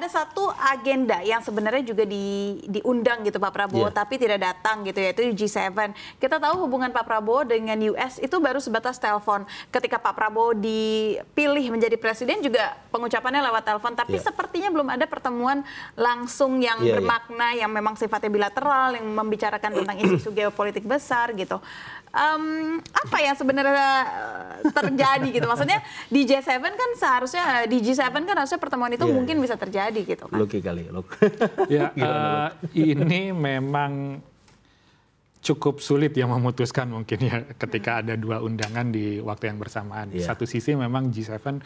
ada satu agenda yang sebenarnya juga diundang gitu Pak Prabowo, tapi tidak datang gitu, yaitu G7. Kita tahu hubungan Pak Prabowo dengan US itu baru sebatas telepon. Ketika Pak Prabowo dipilih menjadi presiden juga pengucapannya lewat telepon, tapi sepertinya belum ada pertemuan langsung yang bermakna, yang memang sifatnya bilateral, yang membicarakan tentang isu-isu geopolitik besar gitu. Apa yang sebenarnya terjadi gitu? Maksudnya di G7 kan seharusnya pertemuan itu mungkin bisa terjadi gitu kan? Loki kali. Ya, ini memang cukup sulit yang memutuskan mungkin ya ketika ada dua undangan di waktu yang bersamaan. Satu sisi memang G7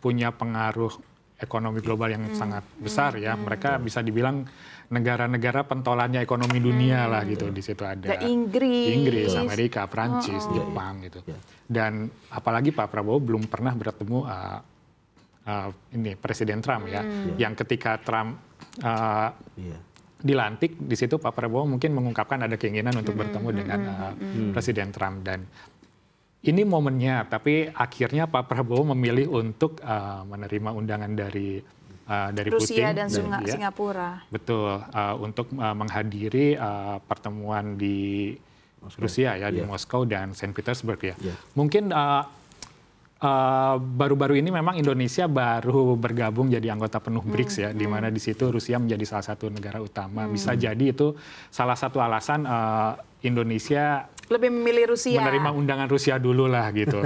punya pengaruh ekonomi global yang sangat besar ya. Mereka bisa dibilang negara-negara pentolannya ekonomi dunia lah gitu. Di situ ada Inggris, Amerika, Prancis, Jepang gitu. Dan apalagi Pak Prabowo belum pernah bertemu ini Presiden Trump ya. Yang ketika Trump dilantik, di situ Pak Prabowo mungkin mengungkapkan ada keinginan untuk bertemu dengan Presiden Trump, dan ini momennya. Tapi akhirnya Pak Prabowo memilih untuk menerima undangan dari Rusia Putin dan Singapura. Betul, untuk menghadiri pertemuan di Rusia ya, di Moskow dan Saint Petersburg ya. Mungkin baru-baru ini memang Indonesia baru bergabung jadi anggota penuh BRICS ya, di mana di situ Rusia menjadi salah satu negara utama. Bisa jadi itu salah satu alasan Indonesia lebih memilih Rusia, menerima undangan Rusia dulu lah gitu,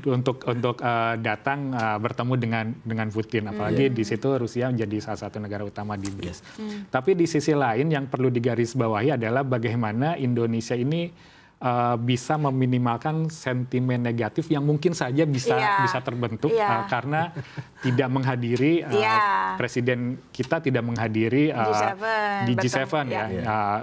untuk datang bertemu dengan Putin. Apalagi di situ Rusia menjadi salah satu negara utama di BRICS. Tapi di sisi lain yang perlu digarisbawahi adalah bagaimana Indonesia ini bisa meminimalkan sentimen negatif yang mungkin saja bisa terbentuk karena tidak menghadiri presiden kita tidak menghadiri di G7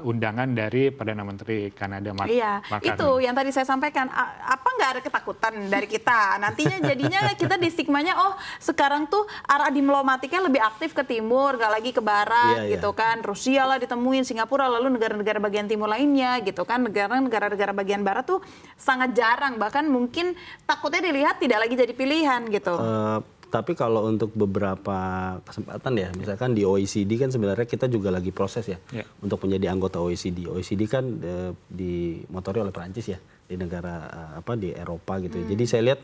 undangan dari Perdana Menteri Kanada Mark Carney. Itu yang tadi saya sampaikan. Apa nggak ada ketakutan dari kita nantinya jadinya kita di stigmanya sekarang tuh arah diplomatiknya lebih aktif ke timur, nggak lagi ke barat gitu kan. Rusia lah ditemuin, Singapura, lalu negara-negara bagian timur lainnya gitu kan. Negara-negara bagian barat tuh sangat jarang, bahkan mungkin takutnya dilihat tidak lagi jadi pilihan gitu. Tapi kalau untuk beberapa kesempatan ya, misalkan di OECD kan sebenarnya kita juga lagi proses ya untuk menjadi anggota OECD. OECD kan dimotori oleh Perancis ya, di negara di Eropa gitu. Jadi saya lihat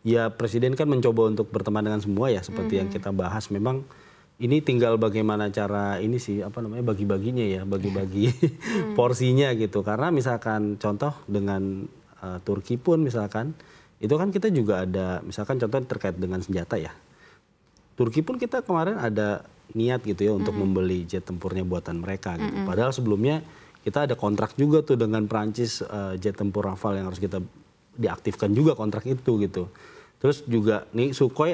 ya presiden kan mencoba untuk berteman dengan semua ya, seperti yang kita bahas. Memang ini tinggal bagaimana cara ini sih bagi-baginya ya, bagi-bagi porsinya gitu. Karena misalkan contoh dengan Turki pun misalkan itu kan kita juga ada misalkan contoh terkait dengan senjata ya. Turki pun kita kemarin ada niat gitu ya untuk membeli jet tempurnya buatan mereka gitu. Padahal sebelumnya kita ada kontrak juga tuh dengan Prancis, jet tempur Rafale yang harus kita diaktifkan juga kontrak itu gitu. Terus juga nih Sukhoi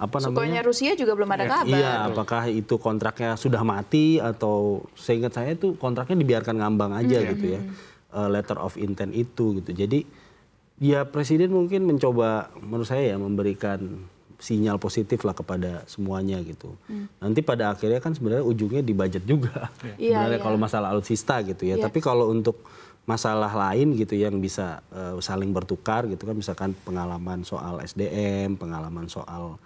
Sukhoinya Rusia juga belum ada kabar. Iya, apakah itu kontraknya sudah mati atau seingat saya itu kontraknya dibiarkan ngambang aja gitu ya. Letter of intent itu gitu. Jadi ya presiden mungkin mencoba menurut saya ya memberikan sinyal positif lah kepada semuanya gitu. Nanti pada akhirnya kan sebenarnya ujungnya di budget juga. Sebenarnya kalau masalah alutsista gitu ya. Tapi kalau untuk masalah lain gitu yang bisa saling bertukar gitu kan, misalkan pengalaman soal SDM, pengalaman soal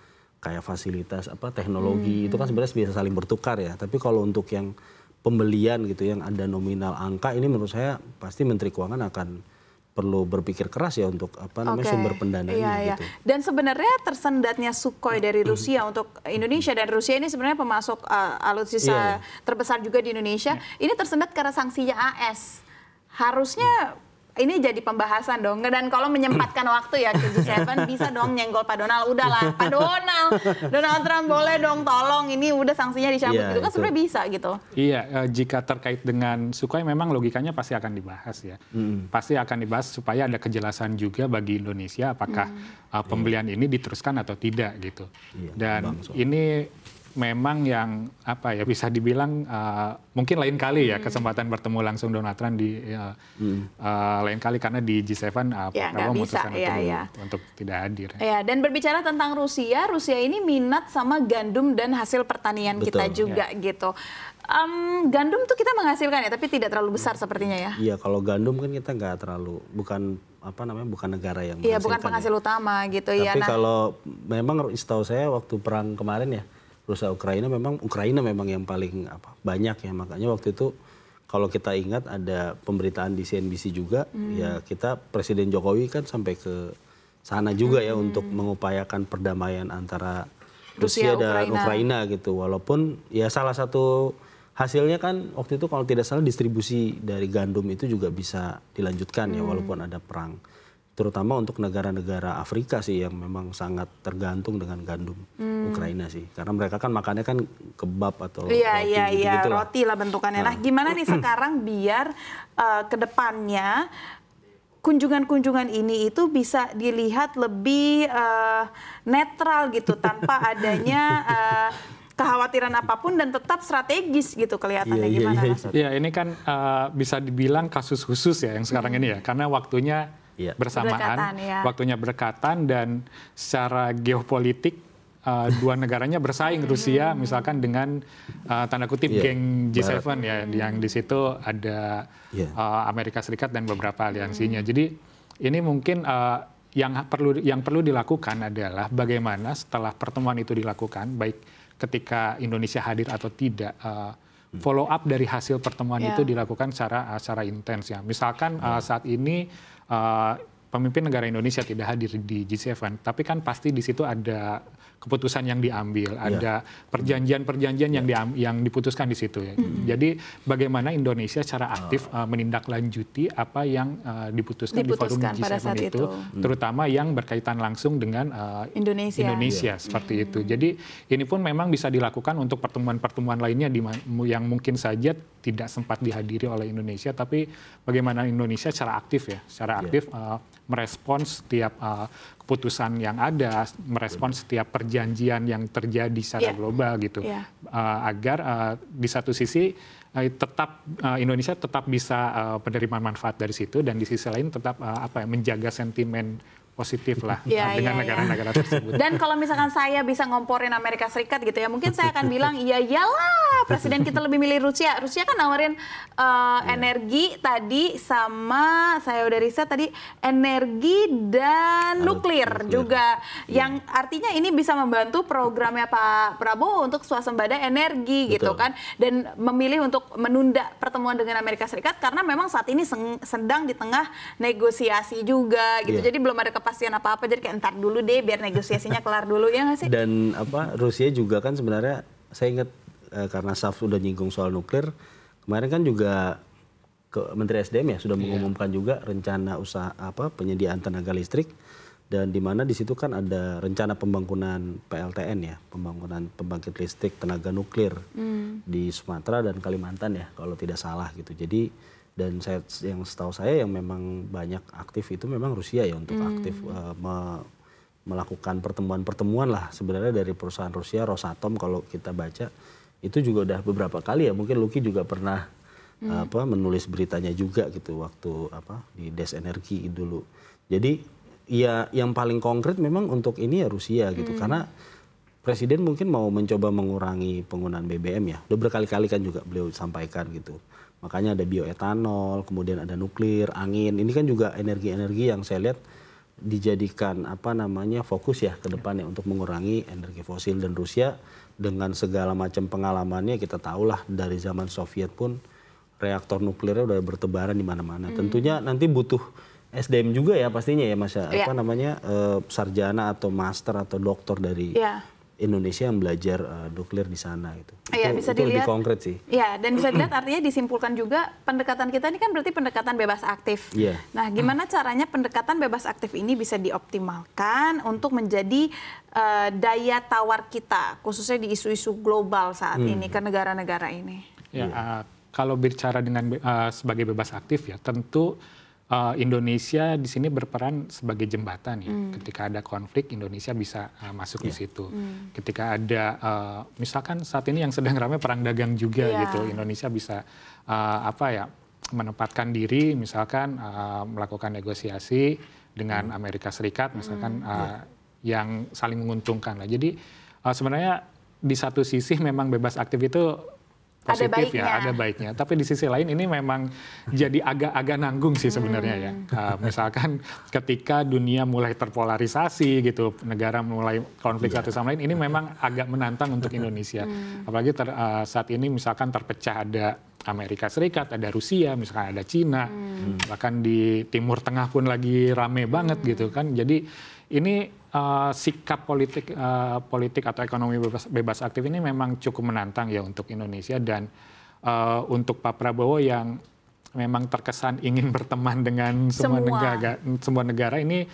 kayak fasilitas teknologi itu kan sebenarnya bisa saling bertukar ya. Tapi kalau untuk yang pembelian gitu yang ada nominal angka ini menurut saya pasti Menteri Keuangan akan perlu berpikir keras ya untuk sumber pendananya gitu. Dan sebenarnya tersendatnya Sukhoi dari Rusia untuk Indonesia, dan Rusia ini sebenarnya pemasok alutsista terbesar juga di Indonesia. Ini tersendat karena sanksinya AS. Harusnya ini jadi pembahasan dong. Dan kalau menyempatkan waktu ya ke G7 bisa dong nyenggol Pak Donald. Udahlah Pak Donald Trump boleh dong tolong ini udah sanksinya dicabut gitu kan sebenarnya bisa gitu. Iya, jika terkait dengan Sukhoi memang logikanya pasti akan dibahas ya. Pasti akan dibahas supaya ada kejelasan juga bagi Indonesia apakah pembelian ini diteruskan atau tidak gitu. Dan ini memang yang bisa dibilang mungkin lain kali ya kesempatan bertemu langsung Donald Trump di lain kali karena di G7 Prabowo memutuskan untuk tidak hadir. Dan berbicara tentang Rusia ini minat sama gandum dan hasil pertanian kita juga gitu. Gandum tuh kita menghasilkan ya, tapi tidak terlalu besar sepertinya ya. Iya, kalau gandum kan kita nggak terlalu, bukan bukan negara yang Iya, bukan menghasilkan penghasil utama gitu ya. Tapi kalau memang setahu saya waktu perang kemarin ya, Rusia Ukraina memang yang paling banyak ya. Makanya waktu itu kalau kita ingat ada pemberitaan di CNBC juga, ya Presiden Jokowi kan sampai ke sana juga ya untuk mengupayakan perdamaian antara Rusia dan Ukraina gitu. Walaupun ya salah satu hasilnya kan waktu itu kalau tidak salah distribusi dari gandum itu juga bisa dilanjutkan ya walaupun ada perang. Terutama untuk negara-negara Afrika sih yang memang sangat tergantung dengan gandum Ukraina sih. Karena mereka kan makannya kan kebab atau roti lah bentukannya. Nah, gimana nih sekarang biar ke depannya kunjungan-kunjungan ini itu bisa dilihat lebih netral gitu tanpa adanya kekhawatiran apapun dan tetap strategis gitu kelihatannya gimana maksudnya? Iya, ini kan bisa dibilang kasus khusus ya yang sekarang ini ya, karena waktunya bersamaan, waktunya berdekatan dan secara geopolitik dua negaranya bersaing. Rusia misalkan dengan tanda kutip geng G7 ya, yang di situ ada Amerika Serikat dan beberapa aliansinya. Jadi ini mungkin yang perlu dilakukan adalah bagaimana setelah pertemuan itu dilakukan, baik ketika Indonesia hadir atau tidak, follow up dari hasil pertemuan itu dilakukan secara intens ya. Misalkan saat ini pemimpin negara Indonesia tidak hadir di G7, tapi kan pasti di situ ada keputusan yang diambil, ada perjanjian-perjanjian yang diputuskan di situ ya. Jadi bagaimana Indonesia secara aktif menindaklanjuti apa yang diputuskan di forum G7 itu, terutama yang berkaitan langsung dengan Indonesia seperti itu. Jadi ini pun memang bisa dilakukan untuk pertemuan-pertemuan lainnya yang mungkin saja tidak sempat dihadiri oleh Indonesia, tapi bagaimana Indonesia secara aktif merespons setiap keputusan yang ada, merespons setiap perjanjian yang terjadi secara global gitu, agar di satu sisi Indonesia tetap bisa menerima manfaat dari situ, dan di sisi lain tetap menjaga sentimen positif lah dengan negara-negara tersebut. Dan kalau misalkan saya bisa ngomporin Amerika Serikat gitu ya, mungkin saya akan bilang iyalah presiden kita lebih milih Rusia. Rusia kan nawarin energi tadi, sama saya udah riset tadi energi dan nuklir juga, yang artinya ini bisa membantu programnya Pak Prabowo untuk swasembada energi gitu kan, dan memilih untuk menunda pertemuan dengan Amerika Serikat karena memang saat ini sedang di tengah negosiasi juga gitu. Jadi belum ada kepastian apa-apa, jadi kayak entar dulu deh biar negosiasinya kelar dulu, ya nggak sih? Dan Rusia juga kan sebenarnya saya ingat karena Saf sudah nyinggung soal nuklir, kemarin kan juga Menteri SDM ya sudah mengumumkan juga rencana usaha penyediaan tenaga listrik, dan di mana di situ kan ada rencana pembangunan PLTN ya, pembangunan pembangkit listrik tenaga nuklir di Sumatera dan Kalimantan ya kalau tidak salah gitu. Jadi dan yang setahu saya yang memang banyak aktif itu memang Rusia ya untuk aktif melakukan pertemuan-pertemuan lah sebenarnya dari perusahaan Rusia, Rosatom kalau kita baca itu juga udah beberapa kali ya, mungkin Luki juga pernah menulis beritanya juga gitu waktu di Des Energi dulu. Jadi ya yang paling konkret memang untuk ini ya Rusia gitu, karena Presiden mungkin mau mencoba mengurangi penggunaan BBM ya, udah berkali-kali kan juga beliau sampaikan gitu. Makanya ada bioetanol, kemudian ada nuklir, angin. Ini kan juga energi-energi yang saya lihat dijadikan fokus ya ke depannya untuk mengurangi energi fosil. Dan Rusia dengan segala macam pengalamannya, kita tahulah dari zaman Soviet pun reaktor nuklirnya udah bertebaran di mana-mana. Tentunya nanti butuh SDM juga ya pastinya ya Mas, sarjana atau master atau doktor dari Indonesia yang belajar nuklir di sana gitu. Bisa itu dilihat, lebih konkret sih. Ya, dan bisa dilihat artinya disimpulkan juga pendekatan kita ini kan berarti pendekatan bebas aktif. Nah, gimana caranya pendekatan bebas aktif ini bisa dioptimalkan untuk menjadi daya tawar kita, khususnya di isu-isu global saat ini ke negara-negara ini? Kalau bicara dengan sebagai bebas aktif ya, tentu Indonesia di sini berperan sebagai jembatan ya. Ketika ada konflik, Indonesia bisa masuk di situ. Ketika ada misalkan saat ini yang sedang ramai perang dagang juga gitu, Indonesia bisa menempatkan diri, misalkan melakukan negosiasi dengan Amerika Serikat, misalkan yang saling menguntungkan lah. Jadi sebenarnya di satu sisi memang bebas aktif itu positif ya, ada baiknya. Tapi di sisi lain ini memang jadi agak-agak nanggung sih sebenarnya ya. Misalkan ketika dunia mulai terpolarisasi gitu, negara mulai konflik satu sama lain, ini memang agak menantang untuk Indonesia. Apalagi saat ini misalkan terpecah, ada Amerika Serikat, ada Rusia, misalkan ada Cina, bahkan di Timur Tengah pun lagi rame banget gitu kan. Jadi ini sikap politik atau ekonomi bebas aktif ini memang cukup menantang ya untuk Indonesia, dan untuk Pak Prabowo yang memang terkesan ingin berteman dengan semua negara ini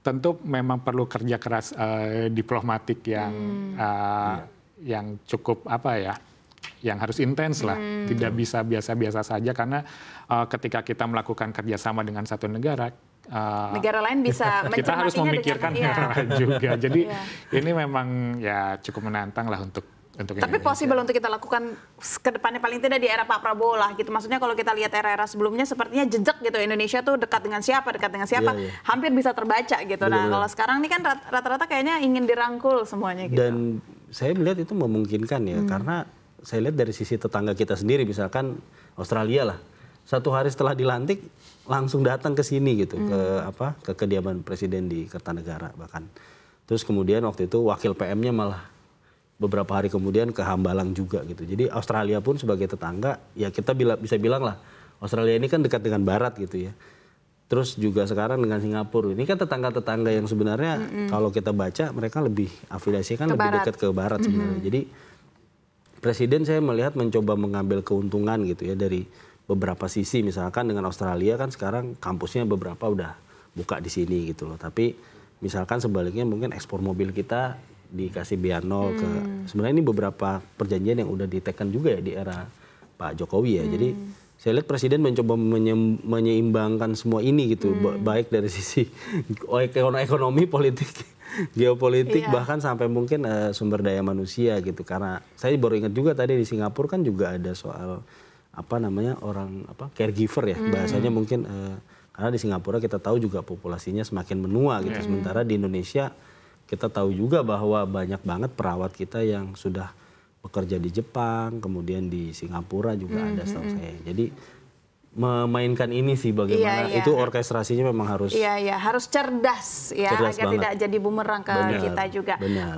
tentu memang perlu kerja keras diplomatik yang cukup yang harus intens lah, tidak bisa biasa-biasa saja, karena ketika kita melakukan kerjasama dengan satu negara lain bisa kita harus memikirkan negara lain juga. Jadi ini memang ya cukup menantang lah untuk Tapi Indonesia. possible untuk kita lakukan ke depannya, paling tidak di era Pak Prabowo lah gitu. Maksudnya kalau kita lihat era-era sebelumnya sepertinya jejak gitu, Indonesia tuh dekat dengan siapa, hampir bisa terbaca gitu. Nah kalau sekarang ini kan rata-rata kayaknya ingin dirangkul semuanya gitu. Dan saya melihat itu memungkinkan ya, karena saya lihat dari sisi tetangga kita sendiri, misalkan Australia lah, 1 hari setelah dilantik langsung datang ke sini gitu, ke kediaman presiden di Kertanegara bahkan. Terus kemudian waktu itu wakil PM-nya malah beberapa hari kemudian ke Hambalang juga gitu. Jadi Australia pun sebagai tetangga, ya kita bisa bilang lah, Australia ini kan dekat dengan Barat gitu ya. Terus juga sekarang dengan Singapura, ini kan tetangga-tetangga yang sebenarnya kalau kita baca mereka lebih afiliasikan lebih dekat ke Barat sebenarnya. Jadi Presiden saya melihat mencoba mengambil keuntungan gitu ya dari beberapa sisi. Misalkan dengan Australia kan sekarang kampusnya beberapa udah buka di sini gitu loh. Tapi misalkan sebaliknya mungkin ekspor mobil kita dikasih bea nol ke, sebenarnya ini beberapa perjanjian yang udah diteken juga ya di era Pak Jokowi ya. Jadi saya lihat Presiden mencoba menyeimbangkan semua ini gitu, baik dari sisi ekonomi, politik, geopolitik, bahkan sampai mungkin sumber daya manusia gitu. Karena saya baru ingat juga tadi di Singapura kan juga ada soal caregiver ya, bahasanya mungkin karena di Singapura kita tahu juga populasinya semakin menua gitu. Sementara di Indonesia kita tahu juga bahwa banyak banget perawat kita yang sudah bekerja di Jepang, kemudian di Singapura juga ada setahu saya. Jadi memainkan ini sih bagaimana itu orkestrasinya memang harus harus cerdas ya, agar tidak jadi bumerang ke kita juga. Benar.